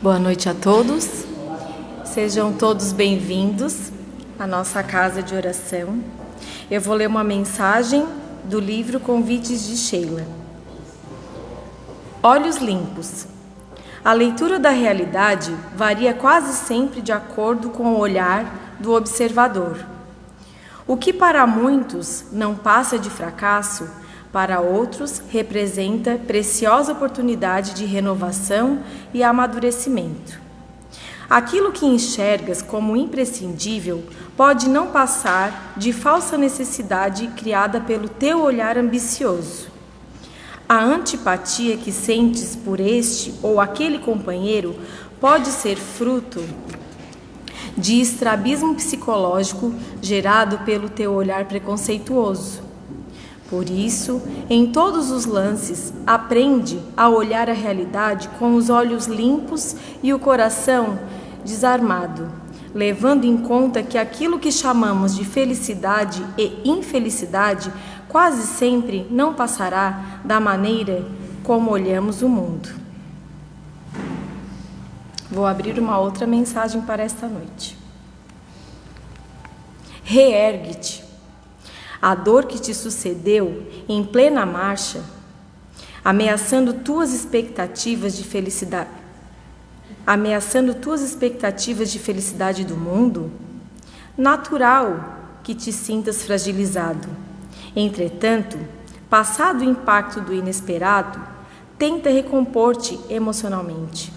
Boa noite a todos, sejam todos bem-vindos à nossa casa de oração. Eu vou ler uma mensagem do livro Convites de Sheila. Olhos limpos. A leitura da realidade varia quase sempre de acordo com o olhar do observador. O que para muitos não passa de fracasso, para outros representa preciosa oportunidade de renovação e amadurecimento. Aquilo que enxergas como imprescindível pode não passar de falsa necessidade criada pelo teu olhar ambicioso. A antipatia que sentes por este ou aquele companheiro pode ser fruto de estrabismo psicológico gerado pelo teu olhar preconceituoso. Por isso, em todos os lances, aprende a olhar a realidade com os olhos limpos e o coração desarmado, levando em conta que aquilo que chamamos de felicidade e infelicidade quase sempre não passará da maneira como olhamos o mundo. Vou abrir uma outra mensagem para esta noite. Reergue-te. A dor que te sucedeu em plena marcha, ameaçando tuas expectativas de felicidade do mundo, natural que te sintas fragilizado. Entretanto, passado o impacto do inesperado, tenta recompor-te emocionalmente.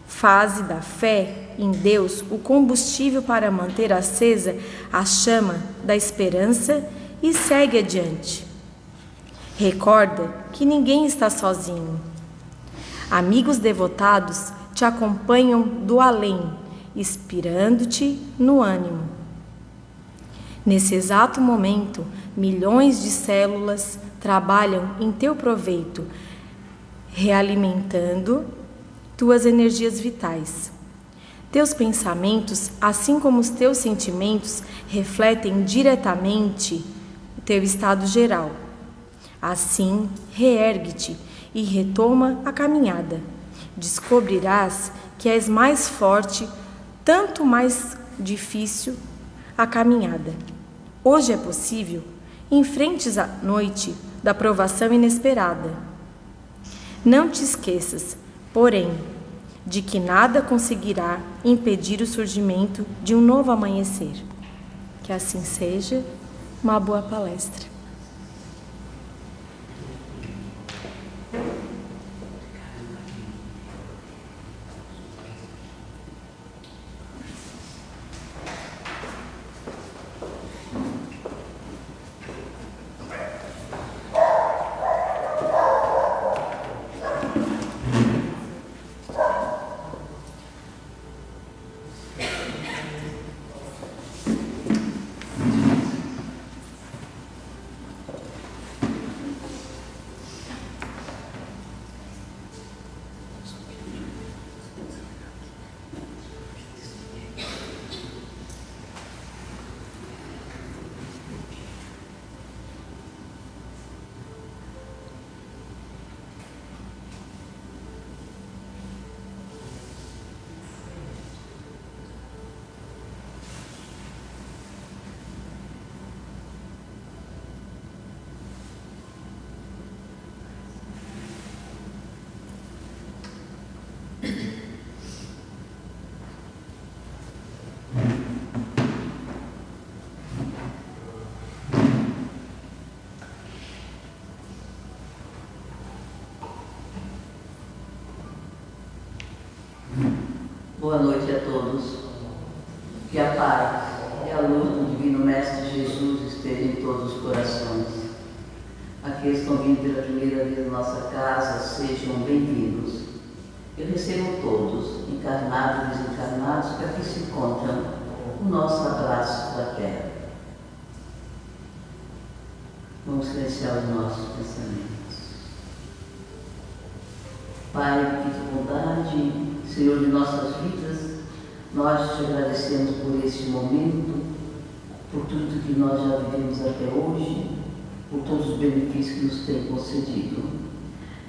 Faze da fé em Deus o combustível para manter acesa a chama da esperança e segue adiante. Recorda que ninguém está sozinho. Amigos devotados te acompanham do além, inspirando-te no ânimo. Nesse exato momento, milhões de células trabalham em teu proveito, realimentando tuas energias vitais. Teus pensamentos, assim como os teus sentimentos, refletem diretamente o teu estado geral. Assim, reergue-te e retoma a caminhada. Descobrirás que és mais forte, tanto mais difícil a caminhada. Hoje é possível, enfrentes a noite da provação inesperada. Não te esqueças, porém, de que nada conseguirá impedir o surgimento de um novo amanhecer. Que assim seja. Uma boa palestra. Boa noite a todos. Que a paz e a luz do Divino Mestre Jesus esteja em todos os corações. Aqueles que estão vindo pela primeira vez na nossa casa, sejam bem-vindos. Eu recebo todos, encarnados e desencarnados, que aqui se encontram, o nosso abraço fraterno. Vamos silenciar os nossos pensamentos. Pai, que bondade, Senhor de nossas vidas, nós te agradecemos por este momento, por tudo que nós já vivemos até hoje, por todos os benefícios que nos tem concedido.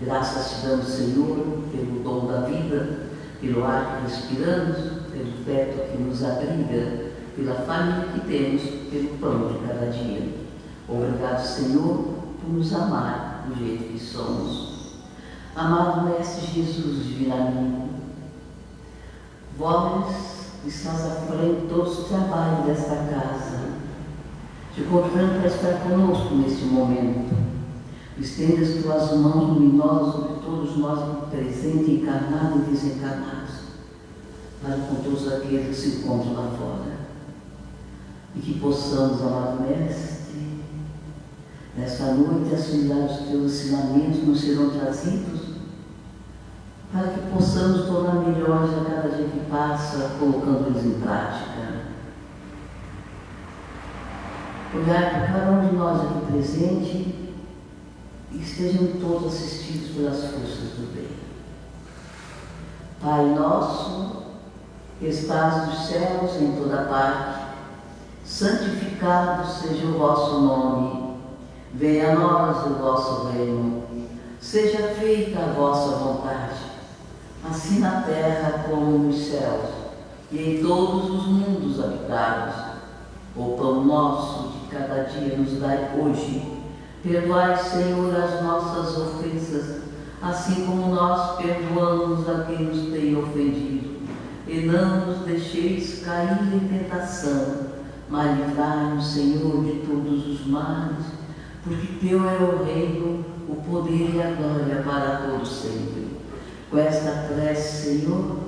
Graças te damos, Senhor, pelo dom da vida, pelo ar que respiramos, pelo teto que nos abriga, pela família que temos, pelo pão de cada dia. Obrigado, Senhor, por nos amar do jeito que somos. Amado Mestre Jesus, divino amigo, vós estás à frente de todos os trabalhos desta casa, te convidando para estar conosco neste momento. Estenda as tuas mãos luminosas sobre todos nós aqui presentes, encarnados e desencarnados, para com todos aqueles que se encontram lá fora. E que possamos, amado Mestre, nessa noite assimilar os teus ensinamentos que nos serão trazidos, para que possamos tornar melhores a cada dia que passa, colocando-os em prática. Olhar para cada um de nós aqui presente e estejam todos assistidos pelas forças do bem. Pai nosso, que estás nos céus em toda parte, santificado seja o vosso nome. Venha a nós o vosso reino. Seja feita a vossa vontade, assim na terra como nos céus, e em todos os mundos habitados. O pão nosso de cada dia nos dai hoje. Perdoai, Senhor, as nossas ofensas, assim como nós perdoamos a quem nos tem ofendido. E não nos deixeis cair em tentação, mas livrai-nos, Senhor, de todos os males, porque Teu é o reino, o poder e a glória para todos sempre. Com esta prece, Senhor,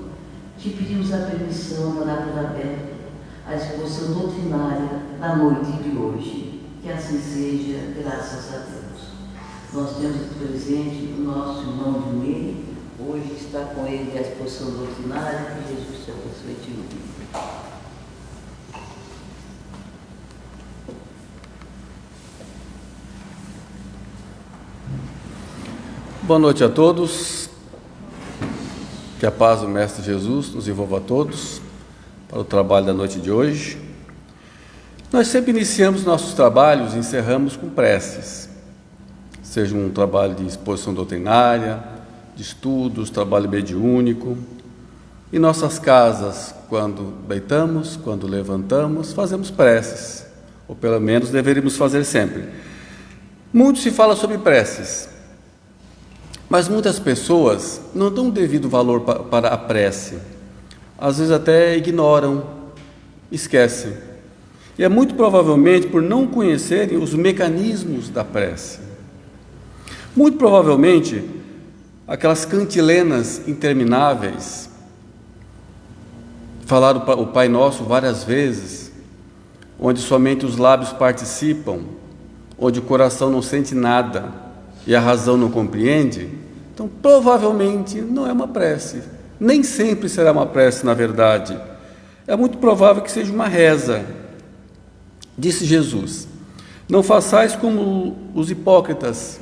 te pedimos a permissão de orar por aberto a exposição doutrinária da noite de hoje. Que assim seja, graças a Deus. Nós temos aqui presente o nosso irmão Dinei, hoje está com ele a exposição doutrinária, que Jesus se abençoe. Boa noite a todos. Que a paz do Mestre Jesus nos envolva a todos para o trabalho da noite de hoje. Nós sempre iniciamos nossos trabalhos e encerramos com preces, seja um trabalho de exposição doutrinária, de estudos, trabalho mediúnico. Em nossas casas, quando deitamos, quando levantamos, fazemos preces, ou pelo menos deveríamos fazer sempre. Muito se fala sobre preces, mas muitas pessoas não dão devido valor para a prece, às vezes até ignoram, esquecem. E é muito provavelmente por não conhecerem os mecanismos da prece. Muito provavelmente, aquelas cantilenas intermináveis, falaram o Pai Nosso várias vezes, onde somente os lábios participam, onde o coração não sente nada e a razão não compreende, então provavelmente não é uma prece. Nem sempre será uma prece, na verdade. É muito provável que seja uma reza. Disse Jesus: não façais como os hipócritas,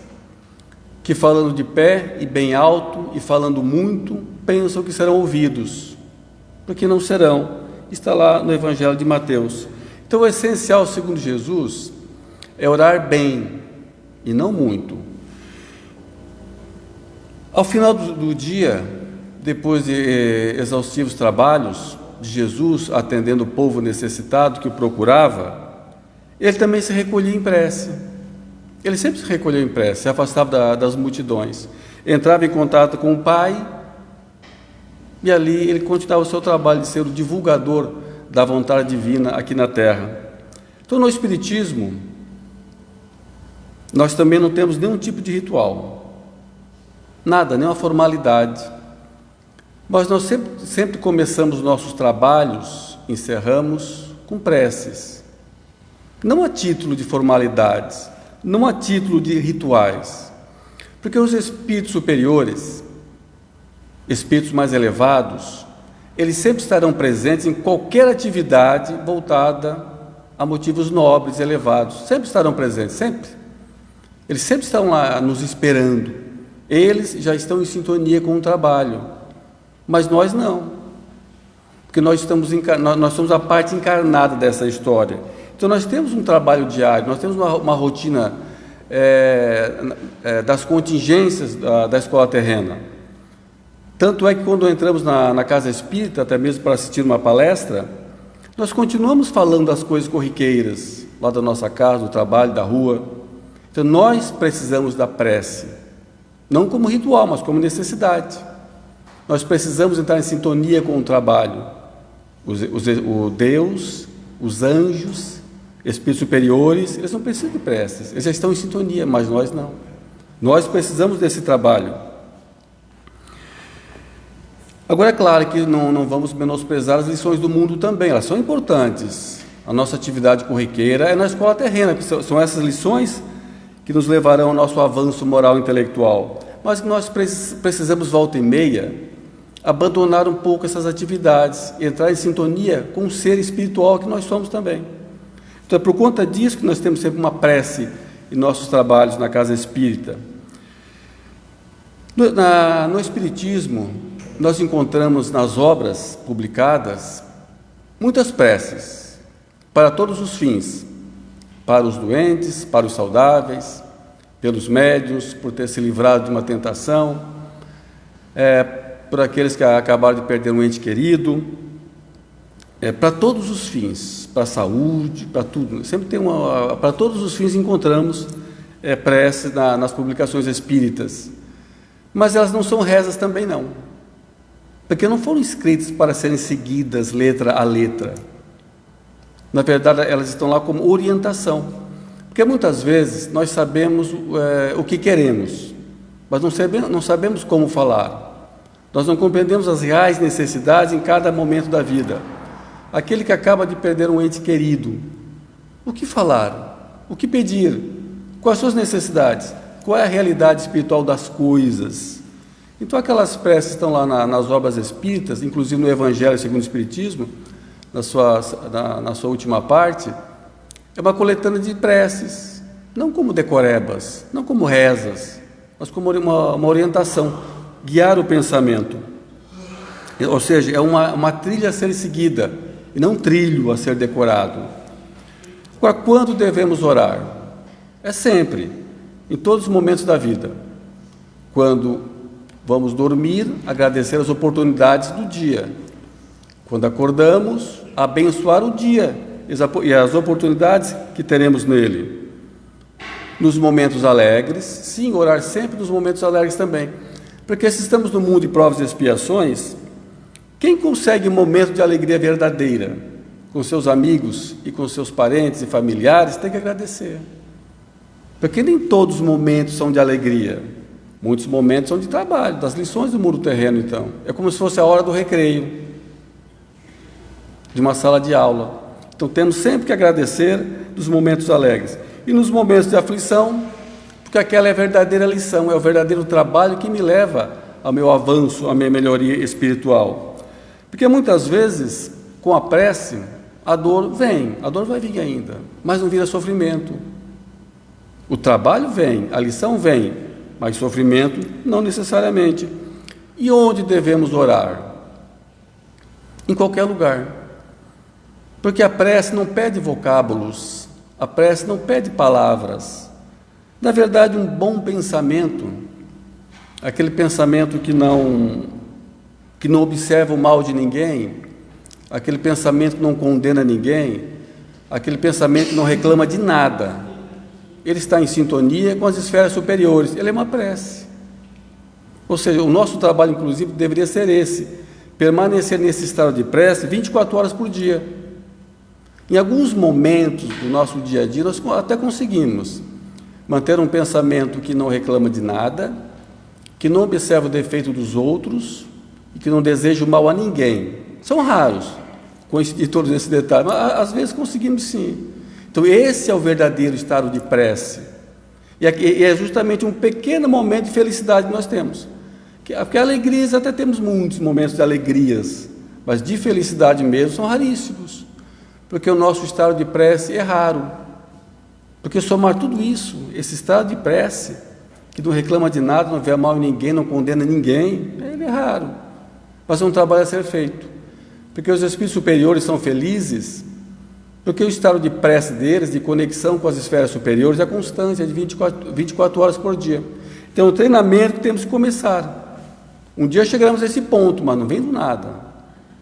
que falando de pé e bem alto e falando muito, pensam que serão ouvidos, porque não serão. Está lá no Evangelho de Mateus. Então o essencial, segundo Jesus, é orar bem e não muito. Ao final do dia, depois de exaustivos trabalhos de Jesus, atendendo o povo necessitado que o procurava, ele também se recolhia em prece. Ele sempre se recolheu em prece, se afastava das multidões, entrava em contato com o Pai, e ali ele continuava o seu trabalho de ser o divulgador da vontade divina aqui na Terra. Então, no Espiritismo, nós também não temos nenhum tipo de ritual, nada, nenhuma formalidade, mas nós sempre começamos nossos trabalhos, encerramos com preces. Não a título de formalidades, não a título de rituais, porque os espíritos superiores, espíritos mais elevados, eles sempre estarão presentes em qualquer atividade voltada a motivos nobres e elevados, sempre estarão presentes, sempre. Eles sempre estão lá nos esperando, eles já estão em sintonia com o trabalho, mas nós não, porque nós somos a parte encarnada dessa história. Então nós temos um trabalho diário, nós temos uma rotina das contingências da escola terrena. Tanto é que quando entramos na casa espírita, até mesmo para assistir uma palestra, nós continuamos falando das coisas corriqueiras, lá da nossa casa, do trabalho, da rua. Então nós precisamos da prece, não como ritual, mas como necessidade. Nós precisamos entrar em sintonia com o trabalho. O Deus, os anjos, espíritos superiores, eles não precisam de preces, eles já estão em sintonia, mas nós não. Nós precisamos desse trabalho. Agora, é claro que não vamos menosprezar as lições do mundo também, elas são importantes. A nossa atividade corriqueira é na escola terrena, que são essas lições que nos levarão ao nosso avanço moral e intelectual. Mas nós precisamos, volta e meia, abandonar um pouco essas atividades, entrar em sintonia com o ser espiritual que nós somos também. Então, é por conta disso que nós temos sempre uma prece em nossos trabalhos na casa espírita. No Espiritismo, nós encontramos nas obras publicadas muitas preces para todos os fins, para os doentes, para os saudáveis, pelos médiuns, por ter se livrado de uma tentação, por aqueles que acabaram de perder um ente querido, para todos os fins, para a saúde, para tudo. Sempre tem para todos os fins encontramos preces nas publicações espíritas, mas elas não são rezas também não. Porque não foram escritas para serem seguidas letra a letra. Na verdade, elas estão lá como orientação. Porque muitas vezes nós sabemos o que queremos, mas não sabemos como falar. Nós não compreendemos as reais necessidades em cada momento da vida. Aquele que acaba de perder um ente querido, o que falar? O que pedir? Quais as suas necessidades? Qual é a realidade espiritual das coisas? Então, aquelas preces estão lá nas obras espíritas, inclusive no Evangelho segundo o Espiritismo, na sua última parte, é uma coletânea de preces, não como decorebas, não como rezas, mas como uma orientação, guiar o pensamento. Ou seja, é uma trilha a ser seguida, e não um trilho a ser decorado. Agora, quando devemos orar? É sempre, em todos os momentos da vida. Quando vamos dormir, agradecer as oportunidades do dia. Quando acordamos, abençoar o dia e as oportunidades que teremos nele. Nos momentos alegres, sim, orar sempre nos momentos alegres também. Porque se estamos no mundo de provas e expiações, quem consegue um momento de alegria verdadeira com seus amigos e com seus parentes e familiares, tem que agradecer. Porque nem todos os momentos são de alegria. Muitos momentos são de trabalho, das lições do mundo terreno, então. É como se fosse a hora do recreio, de uma sala de aula. Então, temos sempre que agradecer dos momentos alegres. E nos momentos de aflição, porque aquela é a verdadeira lição, é o verdadeiro trabalho que me leva ao meu avanço, à minha melhoria espiritual. Porque muitas vezes, com a prece, a dor vai vir ainda, mas não vira sofrimento. O trabalho vem, a lição vem, mas sofrimento não necessariamente. E onde devemos orar? Em qualquer lugar. Porque a prece não pede vocábulos, a prece não pede palavras. Na verdade, um bom pensamento, aquele pensamento que não observa o mal de ninguém, aquele pensamento que não condena ninguém, aquele pensamento que não reclama de nada, ele está em sintonia com as esferas superiores, ele é uma prece. Ou seja, o nosso trabalho, inclusive, deveria ser esse, permanecer nesse estado de prece 24 horas por dia. Em alguns momentos do nosso dia a dia, nós até conseguimos manter um pensamento que não reclama de nada, que não observa o defeito dos outros e que não deseja o mal a ninguém. São raros, coincidir todos esses detalhes, mas às vezes conseguimos sim. Então, esse é o verdadeiro estado de prece. E é justamente um pequeno momento de felicidade que nós temos. Porque alegrias, até temos muitos momentos de alegrias, mas de felicidade mesmo são raríssimos. Porque o nosso estado de prece é raro. Porque somar tudo isso, esse estado de prece, que não reclama de nada, não vê mal em ninguém, não condena ninguém, ele é raro. Mas é um trabalho a ser feito. Porque os espíritos superiores são felizes, porque o estado de prece deles, de conexão com as esferas superiores, é constante, é de 24 horas por dia. Então, o treinamento que temos que começar. Um dia chegaremos a esse ponto, mas não vem do nada.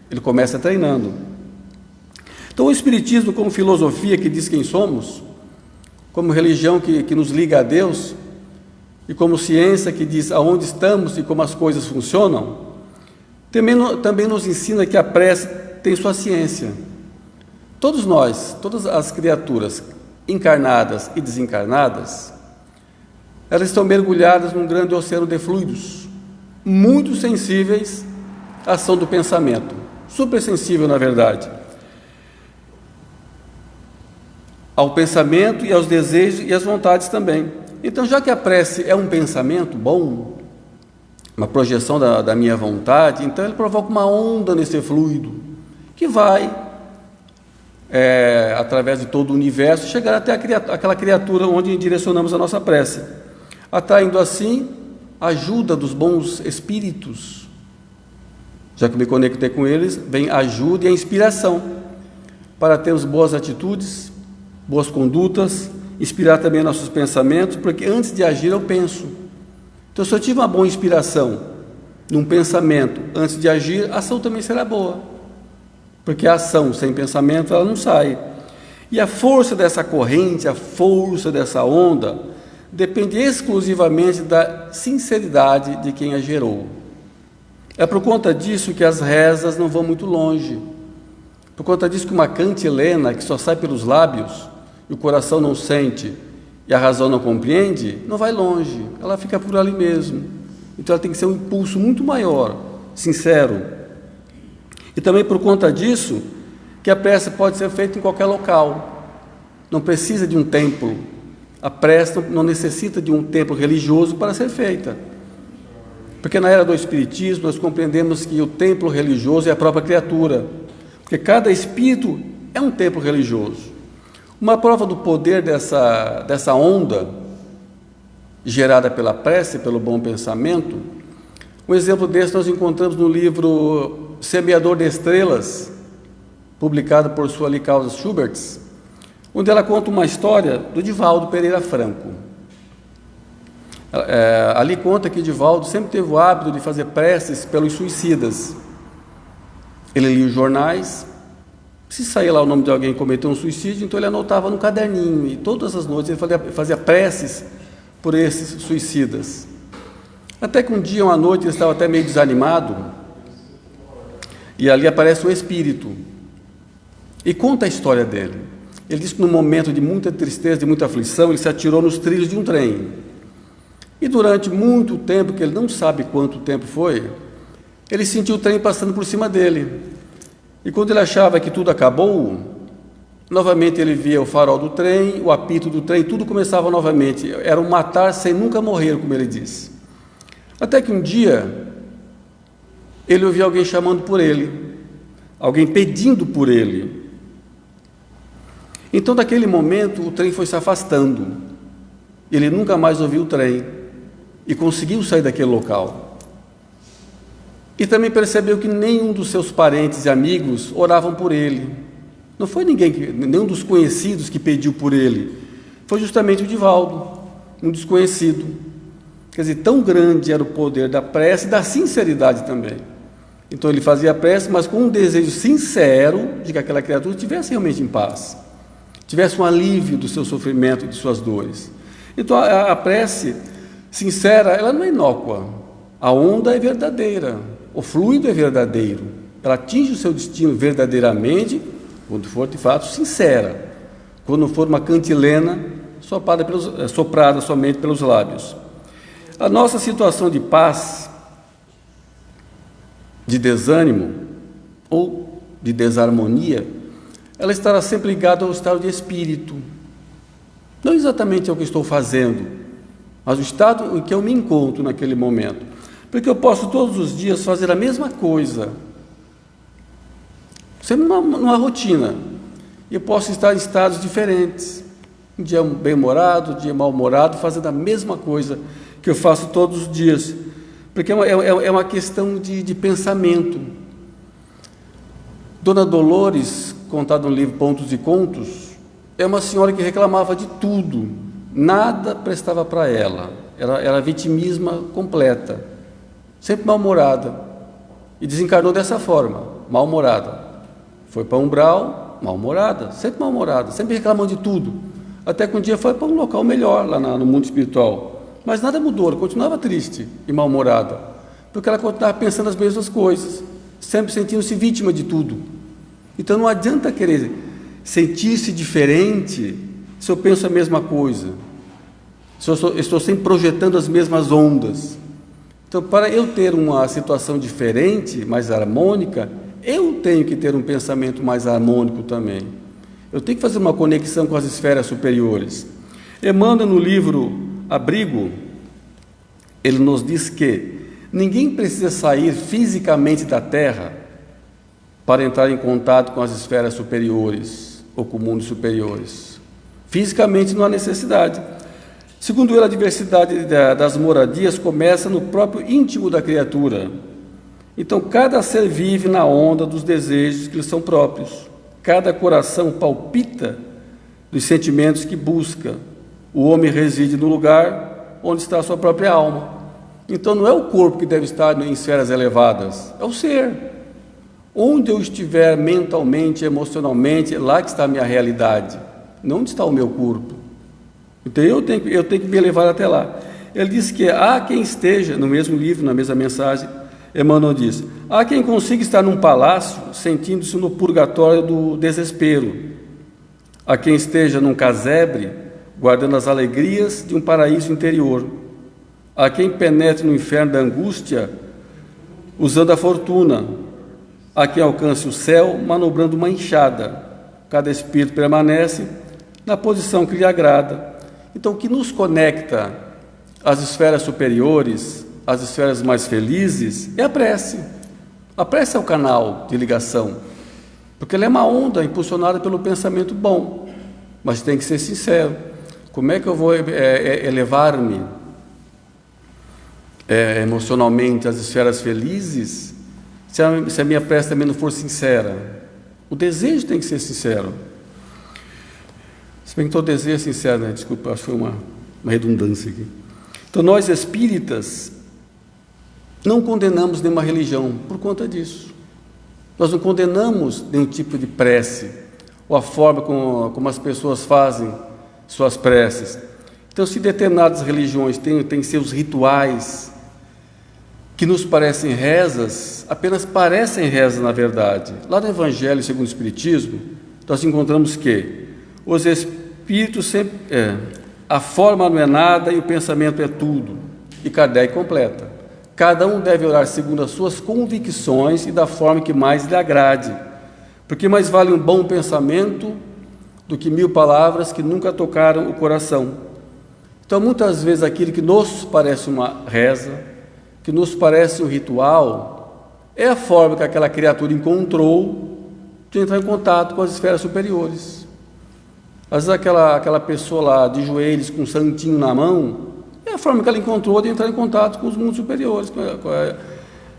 Ele começa treinando. Então, o Espiritismo, como filosofia que diz quem somos, como religião que nos liga a Deus, e como ciência que diz aonde estamos e como as coisas funcionam, também nos ensina que a prece tem sua ciência. Todos nós, todas as criaturas, encarnadas e desencarnadas, elas estão mergulhadas num grande oceano de fluidos, muito sensíveis à ação do pensamento, super sensível, na verdade, ao pensamento e aos desejos e às vontades também. Então, já que a prece é um pensamento bom, uma projeção da minha vontade, então ele provoca uma onda nesse fluido, que vai, através de todo o universo, chegar até aquela criatura onde direcionamos a nossa prece, atraindo assim a ajuda dos bons espíritos. Já que me conectei com eles, vem a ajuda e a inspiração para termos boas atitudes, boas condutas, inspirar também nossos pensamentos, porque antes de agir eu penso. Então, se eu tive uma boa inspiração num pensamento antes de agir, a ação também será boa, porque a ação sem pensamento ela não sai. E a força dessa corrente, a força dessa onda, depende exclusivamente da sinceridade de quem a gerou. É por conta disso que as rezas não vão muito longe, por conta disso que uma cantilena que só sai pelos lábios e o coração não sente e a razão não compreende, não vai longe, ela fica por ali mesmo. Então ela tem que ser um impulso muito maior, sincero. E também por conta disso que a prece pode ser feita em qualquer local, não precisa de um templo. A prece não necessita de um templo religioso para ser feita, porque na era do Espiritismo nós compreendemos que o templo religioso é a própria criatura, porque cada espírito é um templo religioso. Uma prova do poder dessa onda gerada pela prece, pelo bom pensamento, um exemplo desse nós encontramos no livro Semeador de Estrelas, publicado por Sueli Caldas Schuberts, onde ela conta uma história do Divaldo Pereira Franco. Ali conta que Divaldo sempre teve o hábito de fazer preces pelos suicidas. Ele lia os jornais, se saía lá o nome de alguém que cometeu um suicídio, então ele anotava no caderninho, e todas as noites ele fazia preces por esses suicidas. Até que um dia, uma noite, ele estava até meio desanimado, e ali aparece um espírito, e conta a história dele. Ele diz que num momento de muita tristeza, de muita aflição, ele se atirou nos trilhos de um trem. E durante muito tempo, que ele não sabe quanto tempo foi, ele sentiu o trem passando por cima dele. E quando ele achava que tudo acabou, novamente ele via o farol do trem, o apito do trem, tudo começava novamente. Era um matar sem nunca morrer, como ele diz. Até que um dia, ele ouviu alguém chamando por ele, alguém pedindo por ele. Então, naquele momento, o trem foi se afastando. Ele nunca mais ouviu o trem e conseguiu sair daquele local. E também percebeu que nenhum dos seus parentes e amigos oravam por ele. Não foi nenhum dos conhecidos que pediu por ele. Foi justamente o Divaldo, um desconhecido. Quer dizer, tão grande era o poder da prece e da sinceridade também. Então ele fazia a prece, mas com um desejo sincero de que aquela criatura estivesse realmente em paz, tivesse um alívio do seu sofrimento e de suas dores. Então a prece sincera, ela não é inócua. A onda é verdadeira, o fluido é verdadeiro. Ela atinge o seu destino verdadeiramente, quando for de fato sincera, quando for uma cantilena soprada somente pelos lábios. A nossa situação de paz, de desânimo ou de desarmonia, ela estará sempre ligada ao estado de espírito. Não exatamente ao que estou fazendo, mas o estado em que eu me encontro naquele momento. Porque eu posso todos os dias fazer a mesma coisa, sempre numa rotina. E eu posso estar em estados diferentes. Um dia bem-humorado, um dia mal-humorado, fazendo a mesma coisa que eu faço todos os dias. Porque é uma questão de pensamento. Dona Dolores, contada no livro Pontos e Contos, é uma senhora que reclamava de tudo, nada prestava para ela, era vitimismo completa. sempre mal-humorada, e desencarnou dessa forma, mal-humorada. Foi para umbral, mal-humorada, sempre reclamando de tudo, até que um dia foi para um local melhor lá no mundo espiritual, mas nada mudou, ela continuava triste e mal-humorada, porque ela continuava pensando as mesmas coisas, sempre sentindo-se vítima de tudo. Então não adianta querer sentir-se diferente se eu penso a mesma coisa, se eu estou sempre projetando as mesmas ondas. Então, para eu ter uma situação diferente, mais harmônica, eu tenho que ter um pensamento mais harmônico também. Eu tenho que fazer uma conexão com as esferas superiores. Emmanuel, no livro Abrigo, ele nos diz que ninguém precisa sair fisicamente da Terra para entrar em contato com as esferas superiores ou com mundos superiores. Fisicamente não há necessidade. Segundo ele, a diversidade das moradias começa no próprio íntimo da criatura. Então, cada ser vive na onda dos desejos que lhe são próprios. Cada coração palpita dos sentimentos que busca. O homem reside no lugar onde está a sua própria alma. Então, não é o corpo que deve estar em esferas elevadas, é o ser. Onde eu estiver mentalmente, emocionalmente, é lá que está a minha realidade, não onde está o meu corpo. Então eu tenho que me levar até lá. Ele diz que há quem esteja, no mesmo livro, na mesma mensagem, Emmanuel diz: há quem consiga estar num palácio sentindo-se no purgatório do desespero. Há quem esteja num casebre guardando as alegrias de um paraíso interior. Há quem penetre no inferno da angústia usando a fortuna. Há quem alcance o céu manobrando uma enxada. Cada espírito permanece na posição que lhe agrada. Então, o que nos conecta às esferas superiores, às esferas mais felizes, é a prece. A prece é o canal de ligação, porque ela é uma onda impulsionada pelo pensamento bom, mas tem que ser sincero. Como é que eu vou elevar-me emocionalmente às esferas felizes se a minha prece também não for sincera? O desejo tem que ser sincero. Se bem que todo desejo é sincero, né? Desculpa, acho que foi uma redundância aqui. Então, nós espíritas não condenamos nenhuma religião por conta disso. Nós não condenamos nenhum tipo de prece, ou a forma como as pessoas fazem suas preces. Então, se determinadas religiões têm seus rituais, que nos parecem rezas, apenas parecem rezas na verdade. Lá no Evangelho segundo o Espiritismo, nós encontramos que os espíritos sempre... a forma não é nada e o pensamento é tudo. E Kardec completa: cada um deve orar segundo as suas convicções e da forma que mais lhe agrade, porque mais vale um bom pensamento do que 1000 palavras que nunca tocaram o coração. Então, muitas vezes, aquilo que nos parece uma reza, que nos parece um ritual, é a forma que aquela criatura encontrou de entrar em contato com as esferas superiores. Às vezes aquela pessoa lá de joelhos com um santinho na mão, é a forma que ela encontrou de entrar em contato com os mundos superiores,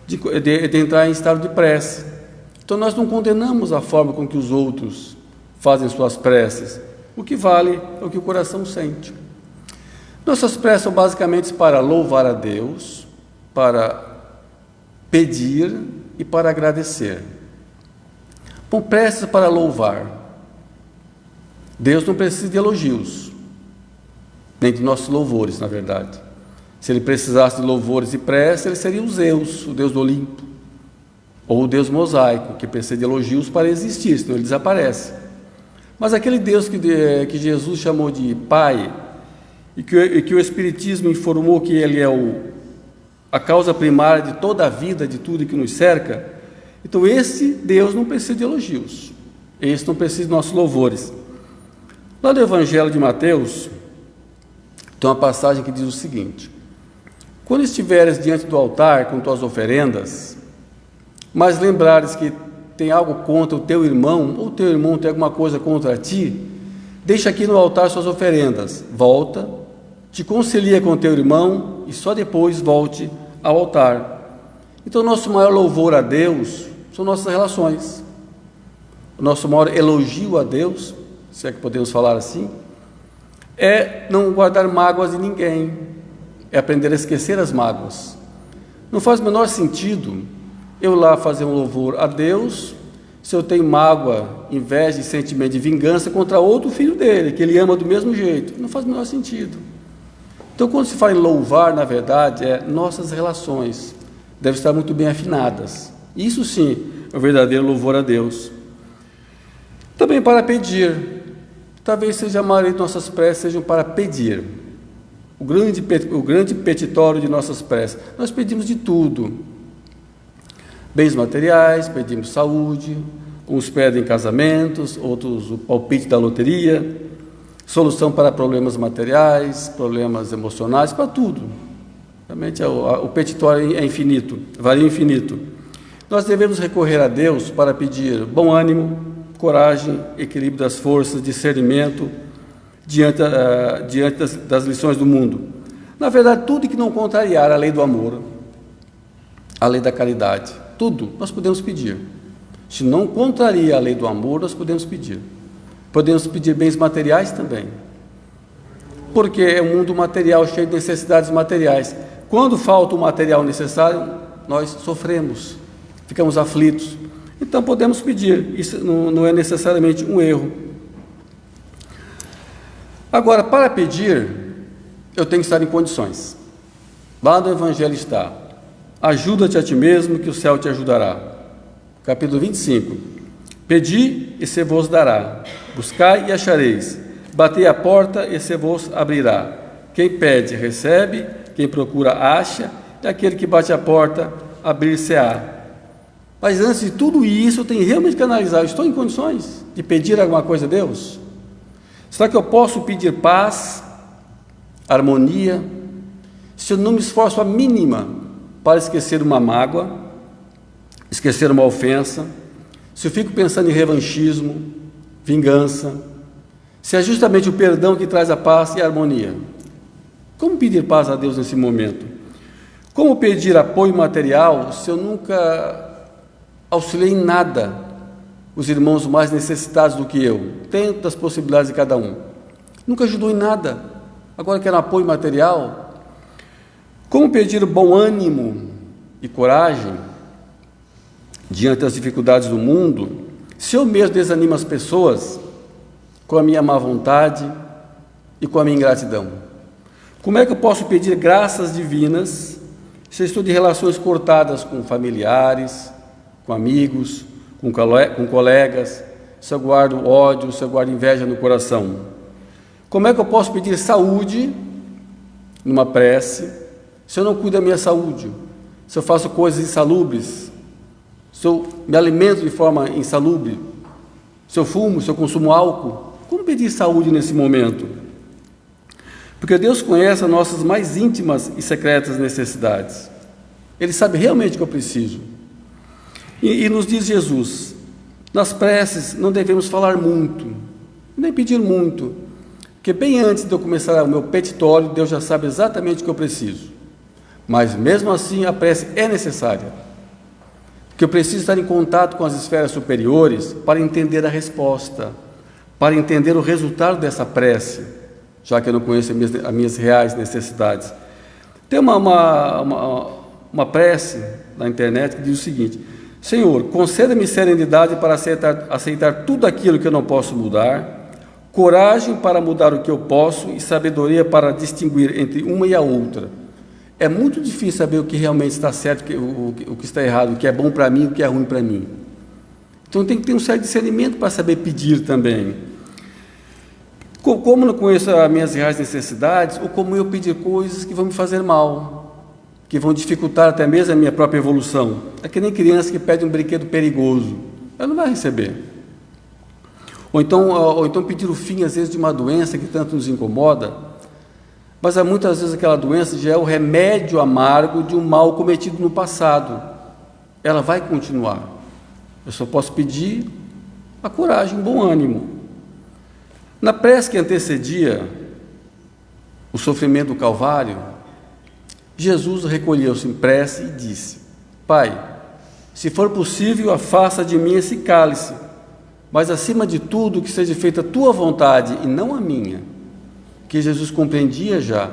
de entrar em estado de prece. Então nós não condenamos a forma com que os outros fazem suas preces. O que vale é o que o coração sente. Nossas preces são basicamente para louvar a Deus, para pedir e para agradecer. Bom, preces para louvar. Deus não precisa de elogios, nem de nossos louvores, na verdade. Se ele precisasse de louvores e preces, ele seria o Zeus, o Deus do Olimpo, ou o Deus mosaico, que precisa de elogios para existir, senão ele desaparece. Mas aquele Deus que Jesus chamou de Pai, e que o Espiritismo informou que ele é a causa primária de toda a vida, de tudo que nos cerca, então esse Deus não precisa de elogios, esse não precisa de nossos louvores. Lá no Evangelho de Mateus, tem uma passagem que diz o seguinte: quando estiveres diante do altar com tuas oferendas, mas lembrares que tem algo contra o teu irmão, ou teu irmão tem alguma coisa contra ti, deixa aqui no altar suas oferendas, volta, te concilia com teu irmão e só depois volte ao altar. Então, nosso maior louvor a Deus são nossas relações. O nosso maior elogio a Deus, se é que podemos falar assim, é não guardar mágoas de ninguém, é aprender a esquecer as mágoas. Não faz o menor sentido eu lá fazer um louvor a Deus se eu tenho mágoa, inveja e sentimento de vingança contra outro filho dele, que ele ama do mesmo jeito. Não faz o menor sentido. Então, quando se fala em louvar, na verdade, nossas relações devem estar muito bem afinadas. Isso sim é o verdadeiro louvor a Deus. Também para pedir. Talvez seja a maioria de nossas preces sejam para pedir. O grande petitório de nossas preces. Nós pedimos de tudo. Bens materiais, pedimos saúde, uns pedem casamentos, outros o palpite da loteria, solução para problemas materiais, problemas emocionais, para tudo. Realmente o petitório é infinito, varia infinito. Nós devemos recorrer a Deus para pedir bom ânimo, coragem, equilíbrio das forças, discernimento diante das lições do mundo. Na verdade, tudo que não contrariar a lei do amor, a lei da caridade, tudo nós podemos pedir. Se não contraria a lei do amor, nós podemos pedir. Podemos pedir bens materiais também, porque é um mundo material cheio de necessidades materiais. Quando falta o material necessário, nós sofremos, ficamos aflitos. Então podemos pedir, isso não é necessariamente um erro. Agora, para pedir, eu tenho que estar em condições. Lá no Evangelho está: ajuda-te a ti mesmo, que o céu te ajudará. Capítulo 25. Pedi e se vos dará, buscai e achareis, batei a porta e se vos abrirá. Quem pede, recebe, quem procura, acha, e aquele que bate a porta, abrir-se-á. Mas antes de tudo isso, eu tenho realmente que analisar: eu estou em condições de pedir alguma coisa a Deus? Será que eu posso pedir paz, harmonia, se eu não me esforço a mínima para esquecer uma mágoa, esquecer uma ofensa, se eu fico pensando em revanchismo, vingança, se é justamente o perdão que traz a paz e a harmonia? Como pedir paz a Deus nesse momento? Como pedir apoio material se eu nunca auxiliei em nada os irmãos mais necessitados do que eu, dentro das possibilidades de cada um? Nunca ajudou em nada, agora quero apoio material? Como pedir bom ânimo e coragem diante das dificuldades do mundo, se eu mesmo desanimo as pessoas com a minha má vontade e com a minha ingratidão? Como é que eu posso pedir graças divinas se eu estou de relações cortadas com familiares, com amigos, com colegas, se eu guardo ódio, se eu guardo inveja no coração? Como é que eu posso pedir saúde numa prece se eu não cuido da minha saúde, se eu faço coisas insalubres, se eu me alimento de forma insalubre, se eu fumo, se eu consumo álcool? Como pedir saúde nesse momento? Porque Deus conhece as nossas mais íntimas e secretas necessidades. Ele sabe realmente o que eu preciso. E nos diz Jesus: nas preces não devemos falar muito, nem pedir muito, porque bem antes de eu começar o meu petitório, Deus já sabe exatamente o que eu preciso. Mas mesmo assim a prece é necessária, porque eu preciso estar em contato com as esferas superiores para entender a resposta, para entender o resultado dessa prece, já que eu não conheço as minhas reais necessidades. Tem uma prece na internet que diz o seguinte: Senhor, conceda-me serenidade para aceitar tudo aquilo que eu não posso mudar, coragem para mudar o que eu posso e sabedoria para distinguir entre uma e a outra. É muito difícil saber o que realmente está certo, o que está errado, o que é bom para mim e o que é ruim para mim. Então tem que ter um certo discernimento para saber pedir também. Como não conheço as minhas reais necessidades, ou como eu pedir coisas que vão me fazer mal, que vão dificultar até mesmo a minha própria evolução. É que nem criança que pede um brinquedo perigoso, ela não vai receber. Ou então pedir o fim, às vezes, de uma doença que tanto nos incomoda, mas muitas vezes aquela doença já é o remédio amargo de um mal cometido no passado. Ela vai continuar. Eu só posso pedir a coragem, um bom ânimo. Na prece que antecedia o sofrimento do Calvário, Jesus recolheu-se em prece e disse: Pai, se for possível, afasta de mim esse cálice, mas acima de tudo que seja feita a tua vontade e não a minha. Que Jesus compreendia já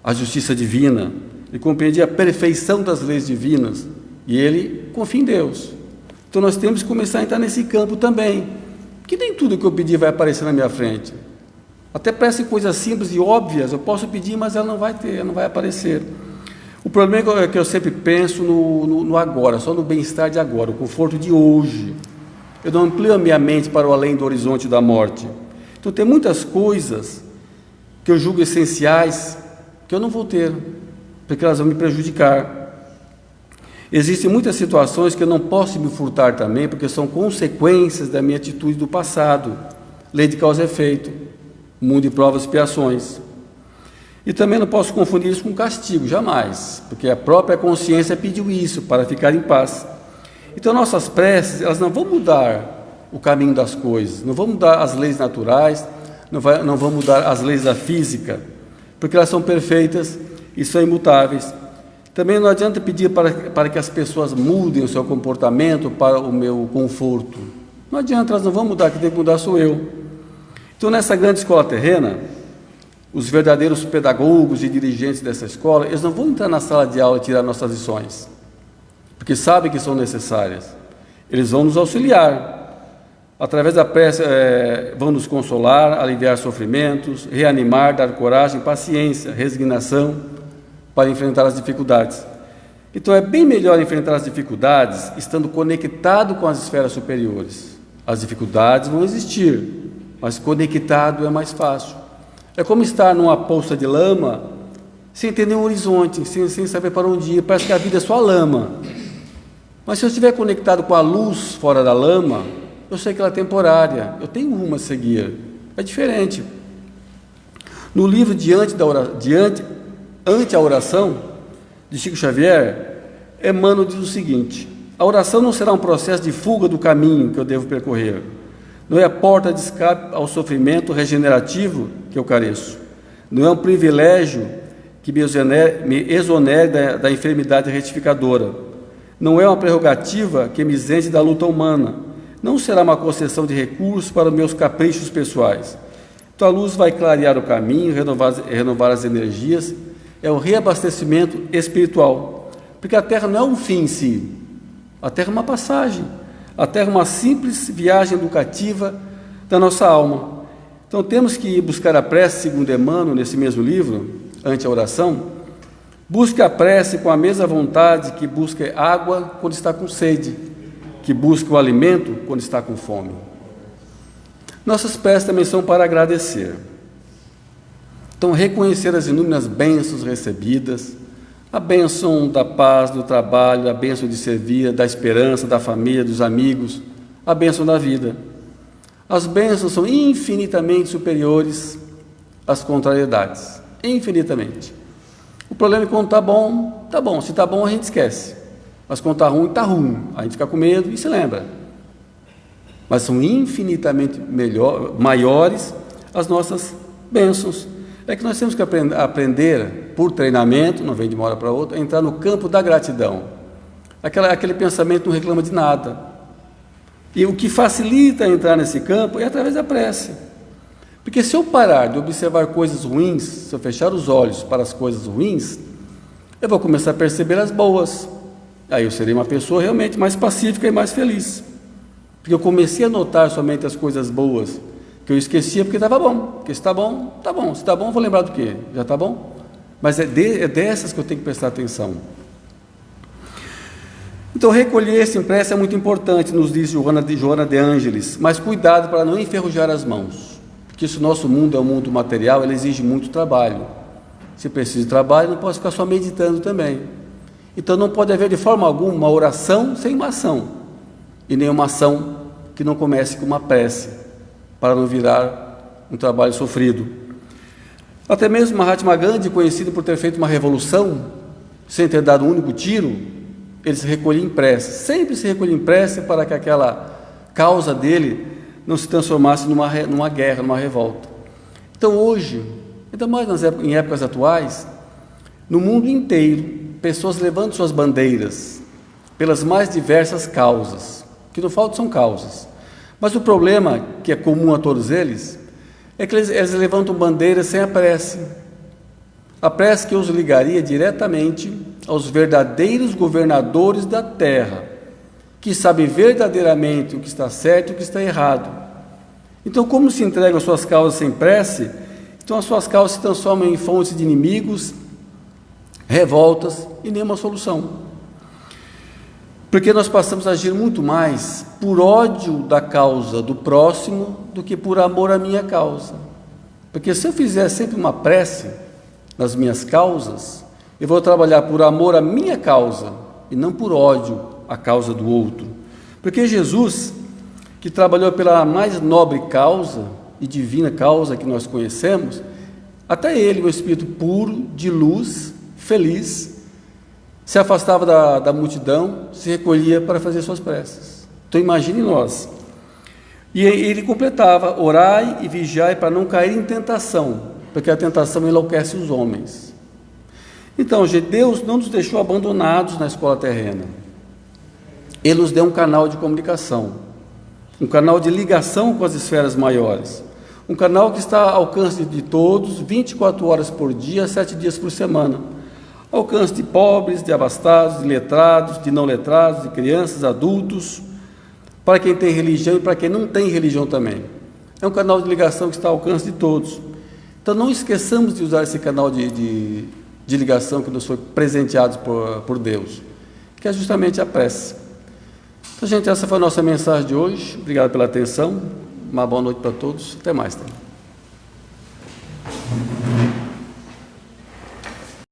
a justiça divina ele compreendia a perfeição das leis divinas e ele confia em Deus. Então nós temos que começar a entrar nesse campo também, que nem tudo que eu pedir vai aparecer na minha frente. Até parece coisas simples e óbvias, eu posso pedir, mas ela não vai ter, ela não vai aparecer. O problema é que eu sempre penso no agora, só no bem-estar de agora, o conforto de hoje. Eu não amplio a minha mente para o além do horizonte da morte. Então tem muitas coisas que eu julgo essenciais que eu não vou ter, porque elas vão me prejudicar. Existem muitas situações que eu não posso me furtar também, porque são consequências da minha atitude do passado. Lei de causa e efeito, mundo de provas e expiações. E também não posso confundir isso com castigo, jamais, porque a própria consciência pediu isso para ficar em paz. Então nossas preces, elas não vão mudar o caminho das coisas, não vão mudar as leis naturais, não vão mudar as leis da física, porque elas são perfeitas e são imutáveis. Também não adianta pedir para que as pessoas mudem o seu comportamento para o meu conforto. Não adianta, elas não vão mudar, quem tem que mudar sou eu. Então, nessa grande escola terrena, os verdadeiros pedagogos e dirigentes dessa escola, eles não vão entrar na sala de aula e tirar nossas lições, porque sabem que são necessárias. Eles vão nos auxiliar. Através da prece, vão nos consolar, aliviar sofrimentos, reanimar, dar coragem, paciência, resignação, para enfrentar as dificuldades. Então é bem melhor enfrentar as dificuldades estando conectado com as esferas superiores. As dificuldades vão existir, mas conectado é mais fácil. É como estar numa poça de lama sem ter nenhum horizonte, sem saber para onde ir. Parece que a vida é só lama. Mas se eu estiver conectado com a luz fora da lama, eu sei que ela é temporária, eu tenho rumo a seguir. É diferente. No livro Ante a Oração, de Chico Xavier, Emmanuel diz o seguinte: a oração não será um processo de fuga do caminho que eu devo percorrer, não é a porta de escape ao sofrimento regenerativo que eu careço, não é um privilégio que me exonere da enfermidade retificadora, não é uma prerrogativa que me isente da luta humana, não será uma concessão de recursos para meus caprichos pessoais. Então a luz vai clarear o caminho, renovar as energias. É o reabastecimento espiritual, porque a Terra não é um fim em si, a Terra é uma passagem, a Terra é uma simples viagem educativa da nossa alma. Então temos que buscar a prece, segundo Emmanuel, nesse mesmo livro, Ante a Oração. Busque a prece com a mesma vontade que busca água quando está com sede, que busca o alimento quando está com fome. Nossas preces também são para agradecer. Então, reconhecer as inúmeras bênçãos recebidas, a bênção da paz, do trabalho, a bênção de servir, da esperança, da família, dos amigos, a bênção da vida. As bênçãos são infinitamente superiores às contrariedades, infinitamente. O problema é que quando está bom, se está bom a gente esquece, mas quando está ruim, a gente fica com medo e se lembra. Mas são infinitamente maiores as nossas bênçãos. É que nós temos que aprender, por treinamento, não vem de uma hora para outra, a entrar no campo da gratidão. Aquele pensamento não reclama de nada. E o que facilita entrar nesse campo é através da prece. Porque se eu parar de observar coisas ruins, se eu fechar os olhos para as coisas ruins, eu vou começar a perceber as boas. Aí eu serei uma pessoa realmente mais pacífica e mais feliz. Porque eu comecei a notar somente as coisas boas, que eu esquecia porque estava bom. Porque se está bom, está bom. Se está bom, vou lembrar do quê? Já está bom? Mas é dessas que eu tenho que prestar atenção. Então, recolher-se em prece é muito importante, nos diz Joana de Ângeles, mas cuidado para não enferrujar as mãos, porque se o nosso mundo é um mundo material, ele exige muito trabalho. Se precisa de trabalho, não posso ficar só meditando também. Então, não pode haver de forma alguma uma oração sem uma ação, e nem uma ação que não comece com uma prece, para não virar um trabalho sofrido. Até mesmo Mahatma Gandhi, conhecido por ter feito uma revolução, sem ter dado um único tiro, ele se recolhia em prece, sempre se recolhia em prece para que aquela causa dele não se transformasse numa guerra, numa revolta. Então hoje, ainda mais em épocas atuais, no mundo inteiro, pessoas levando suas bandeiras pelas mais diversas causas, que não faltam são causas. Mas o problema, que é comum a todos eles, é que eles levantam bandeiras sem a prece. A prece que os ligaria diretamente aos verdadeiros governadores da terra, que sabem verdadeiramente o que está certo e o que está errado. Então, como se entregam as suas causas sem prece, então as suas causas se transformam em fontes de inimigos, revoltas e nenhuma solução. Porque nós passamos a agir muito mais por ódio da causa do próximo do que por amor à minha causa. Porque se eu fizer sempre uma prece nas minhas causas, eu vou trabalhar por amor à minha causa e não por ódio à causa do outro. Porque Jesus, que trabalhou pela mais nobre causa e divina causa que nós conhecemos, até ele, um espírito puro, de luz, feliz, se afastava da multidão, se recolhia para fazer suas preces. Então imagine nós. E ele completava: orai e vigiai para não cair em tentação, porque a tentação enlouquece os homens. Então, Deus não nos deixou abandonados na escola terrena. Ele nos deu um canal de comunicação, um canal de ligação com as esferas maiores, um canal que está ao alcance de todos, 24 horas por dia, 7 dias por semana, ao alcance de pobres, de abastados, de letrados, de não letrados, de crianças, adultos, para quem tem religião e para quem não tem religião também. É um canal de ligação que está ao alcance de todos. Então não esqueçamos de usar esse canal de ligação que nos foi presenteado por Deus, que é justamente a prece. Então, gente, essa foi a nossa mensagem de hoje. Obrigado pela atenção. Uma boa noite para todos. Até mais.